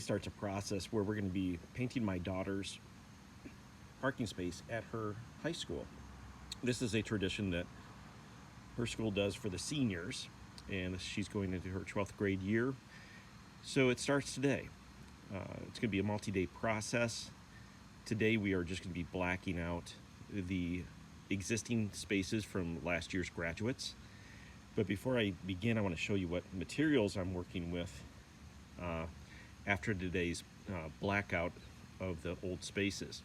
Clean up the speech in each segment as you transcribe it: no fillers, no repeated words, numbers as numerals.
starts a process where we're going to be painting my daughter's parking space at her high school. This is a tradition that her school does for the seniors, and she's going into her 12th grade year. So it starts today. It's going to be a multi-day process. Today we are just going to be blacking out the existing spaces from last year's graduates. But before I begin, I want to show you what materials I'm working with after today's blackout of the old spaces.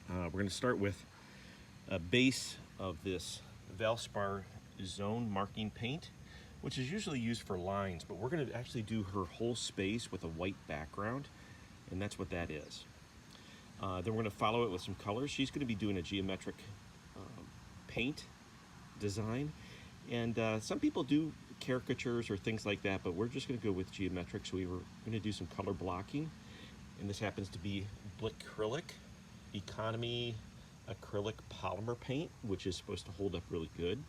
We're going to start with a base of this Valspar zone marking paint, which is usually used for lines, but we're going to actually do her whole space with a white background, and that's what that is. Then we're going to follow it with some colors. She's going to be doing a geometric paint design, and some people do caricatures or things like that, but we're just going to go with geometric. So we were going to do some color blocking, and this happens to be Blick acrylic economy acrylic polymer paint, which is supposed to hold up really good.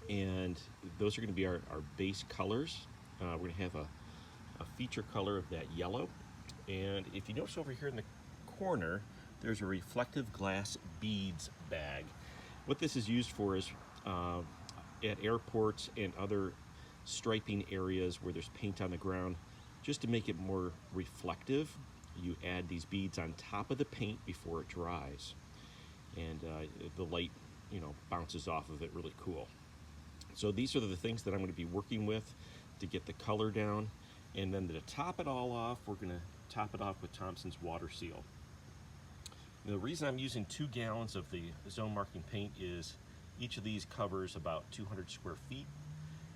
And those are going to be our base colors. We're going to have a feature color of that yellow. And if you notice over here in the corner, there's a reflective glass beads bag. What this is used for is at airports and other striping areas where there's paint on the ground, just to make it more reflective, you add these beads on top of the paint before it dries. And the light, bounces off of it really cool. So these are the things that I'm going to be working with to get the color down. And then to top it all off, we're going to top it off with Thompson's water seal. Now, the reason I'm using 2 gallons of the zone marking paint is each of these covers about 200 square feet.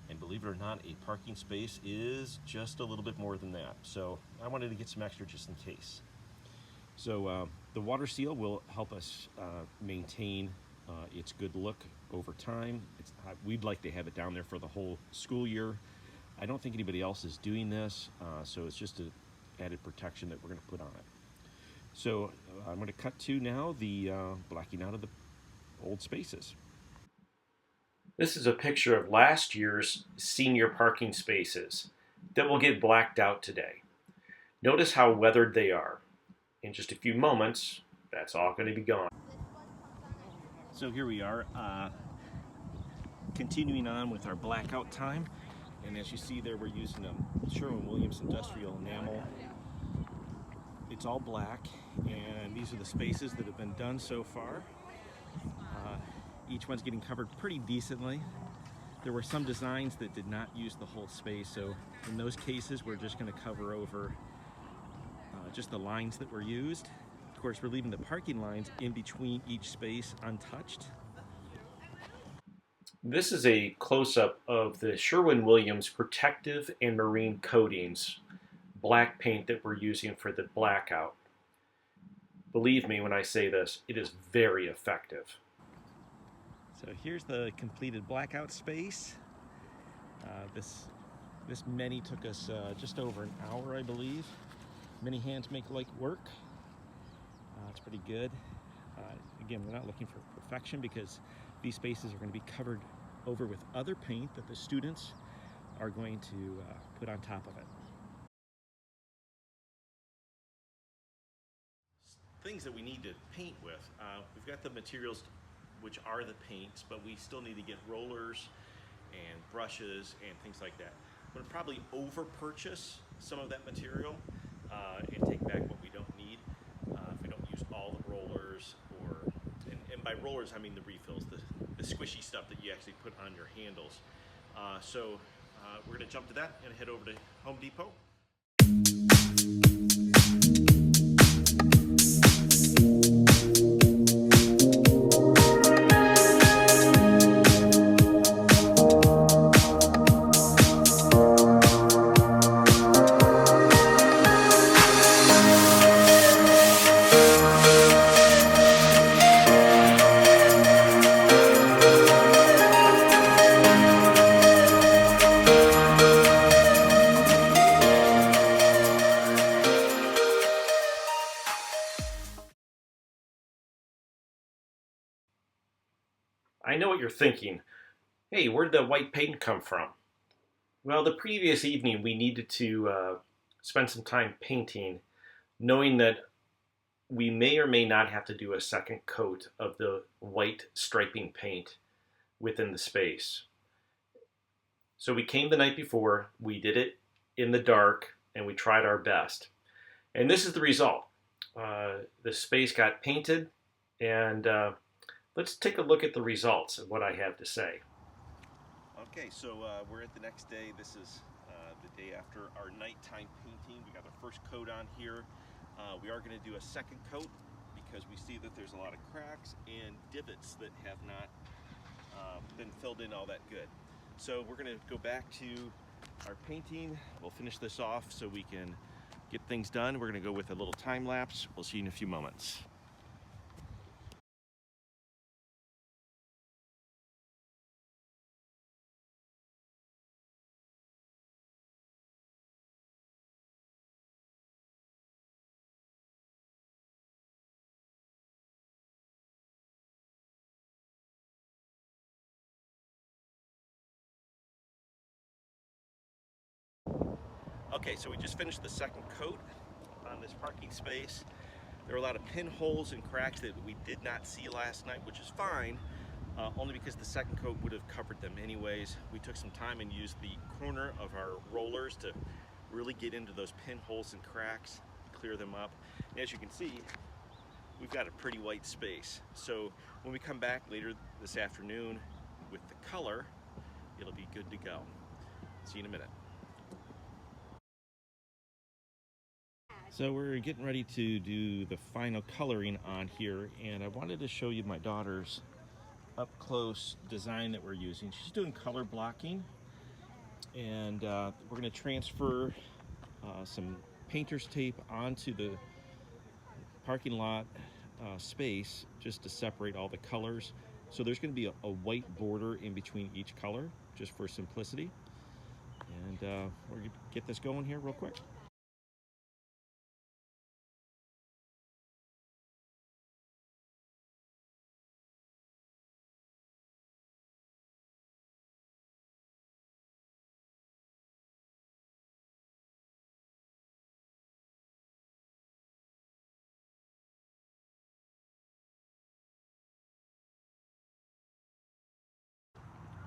And believe it or not, a parking space is just a little bit more than that. So I wanted to get some extra just in case. So the water seal will help us maintain its good look over time. We'd like to have it down there for the whole school year. I don't think anybody else is doing this, so it's just an added protection that we're going to put on it. So I'm going to cut to now the blacking out of the old spaces. This is a picture of last year's senior parking spaces that will get blacked out today. Notice how weathered they are. In just a few moments, that's all going to be gone. So here we are, continuing on with our blackout time. And as you see there, we're using a Sherwin-Williams industrial enamel. It's all black, and these are the spaces that have been done so far. Each one's getting covered pretty decently. There were some designs that did not use the whole space, so in those cases we're just going to cover over just the lines that were used. Of course, we're leaving the parking lines in between each space untouched. This is a close-up of the Sherwin-Williams protective and marine coatings black paint that we're using for the blackout. Believe me when I say this, it is very effective. So here's the completed blackout space. This many took us just over an hour, I believe. Many hands make light work. It's pretty good. Again, we're not looking for perfection because these spaces are going to be covered over with other paint that the students are going to put on top of it. Things that we need to paint with. We've got the materials, which are the paints, but we still need to get rollers and brushes and things like that. I'm going to probably over-purchase some of that material and take back what we don't need if we don't use all the rollers, and by rollers I mean the refills, the squishy stuff that you actually put on your handles. So we're going to jump to that and head over to Home Depot. I know what you're thinking. Hey, where did the white paint come from? Well, the previous evening we needed to spend some time painting, knowing that we may or may not have to do a second coat of the white striping paint within the space. So we came the night before, we did it in the dark, and we tried our best. And this is the result. The space got painted, and let's take a look at the results of what I have to say. Okay, so we're at the next day. This is the day after our nighttime painting. We got our first coat on here. We are going to do a second coat because we see that there's a lot of cracks and divots that have not been filled in all that good. So we're going to go back to our painting. We'll finish this off so we can get things done. We're going to go with a little time lapse. We'll see you in a few moments. Okay, so we just finished the second coat on this parking space. There were a lot of pinholes and cracks that we did not see last night, which is fine, only because the second coat would have covered them anyways. We took some time and used the corner of our rollers to really get into those pinholes and cracks, clear them up. And as you can see, we've got a pretty white space. So when we come back later this afternoon with the color, it'll be good to go. See you in a minute. So we're getting ready to do the final coloring on here, and I wanted to show you my daughter's up-close design that we're using. She's doing color blocking, and we're going to transfer some painter's tape onto the parking lot space just to separate all the colors. So there's going to be a white border in between each color just for simplicity, and we're going to get this going here real quick.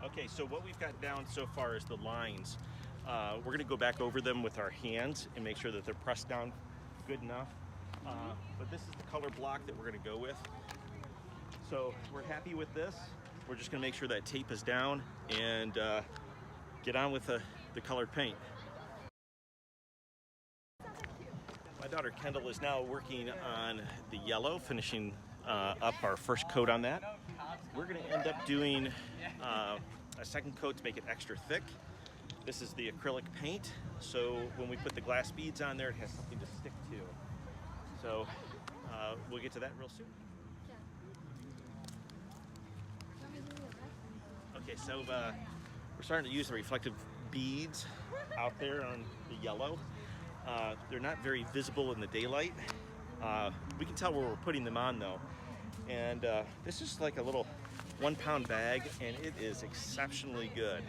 Okay, so what we've got down so far is the lines. We're going to go back over them with our hands and make sure that they're pressed down good enough. But this is the color block that we're going to go with. So we're happy with this. We're just going to make sure that tape is down and get on with the colored paint. My daughter Kendall is now working on the yellow, finishing up our first coat on that. We're going to end up doing a second coat to make it extra thick. This is the acrylic paint, so when we put the glass beads on there, it has something to stick to. So we'll get to that real soon. Okay, so we're starting to use the reflective beads out there on the yellow. They're not very visible in the daylight. We can tell where we're putting them on though. And this is like a little 1-pound bag, and it is exceptionally good.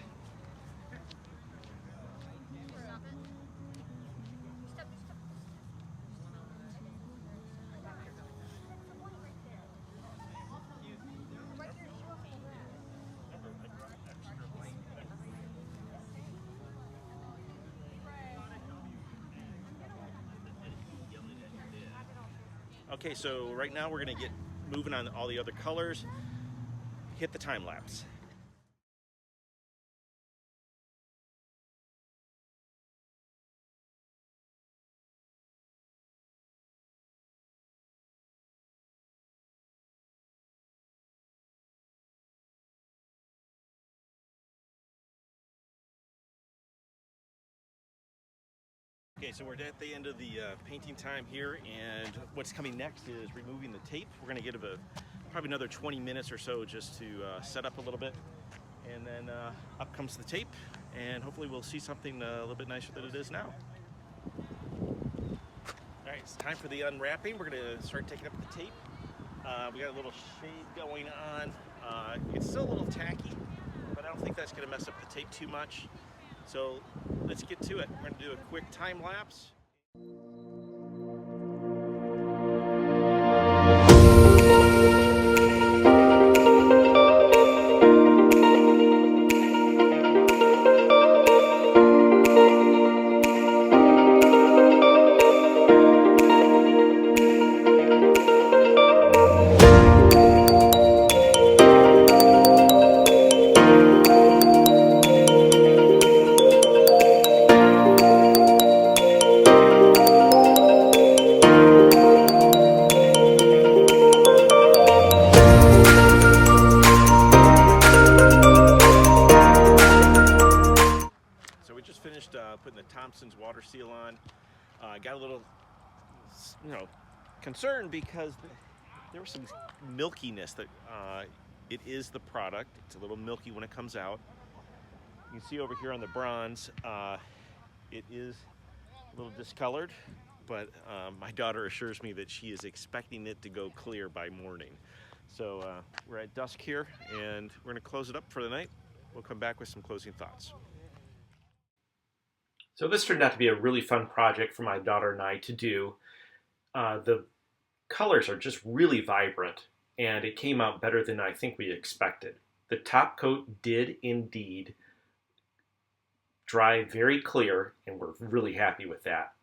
Okay, so right now we're going to get moving on all the other colors. Hit the time lapse. Okay, so we're at the end of the painting time here, and what's coming next is removing the tape. We're going to get probably another 20 minutes or so just to set up a little bit, and then up comes the tape, and hopefully we'll see something a little bit nicer than it is now. All right, it's time for the unwrapping. We're going to start taking up the tape. We got a little shade going on. It's still a little tacky, but I don't think that's going to mess up the tape too much. So let's get to it. We're going to do a quick time lapse. fun because there was some milkiness that it is the product. It's a little milky when it comes out. You can see over here on the bronze, it is a little discolored, but my daughter assures me that she is expecting it to go clear by morning. So we're at dusk here, and we're going to close it up for the night. We'll come back with some closing thoughts. So this turned out to be a really fun project for my daughter and I to do. The colors are just really vibrant, and it came out better than I think we expected. The top coat did indeed dry very clear, and we're really happy with that.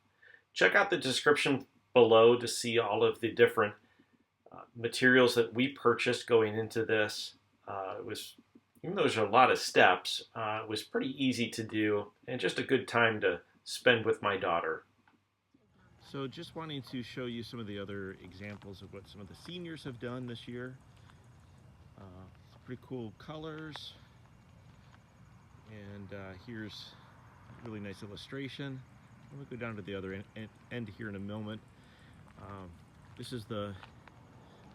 Check out the description below to see all of the different materials that we purchased going into this. Even though there's a lot of steps, it was pretty easy to do and just a good time to spend with my daughter. So just wanting to show you some of the other examples of what some of the seniors have done this year. Some pretty cool colors. And here's a really nice illustration. We'll go down to the other end here in a moment. This is the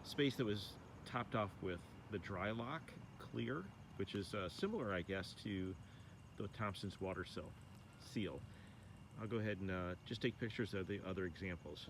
space that was topped off with the dry lock clear, which is similar, I guess, to the Thompson's water seal. I'll go ahead and just take pictures of the other examples.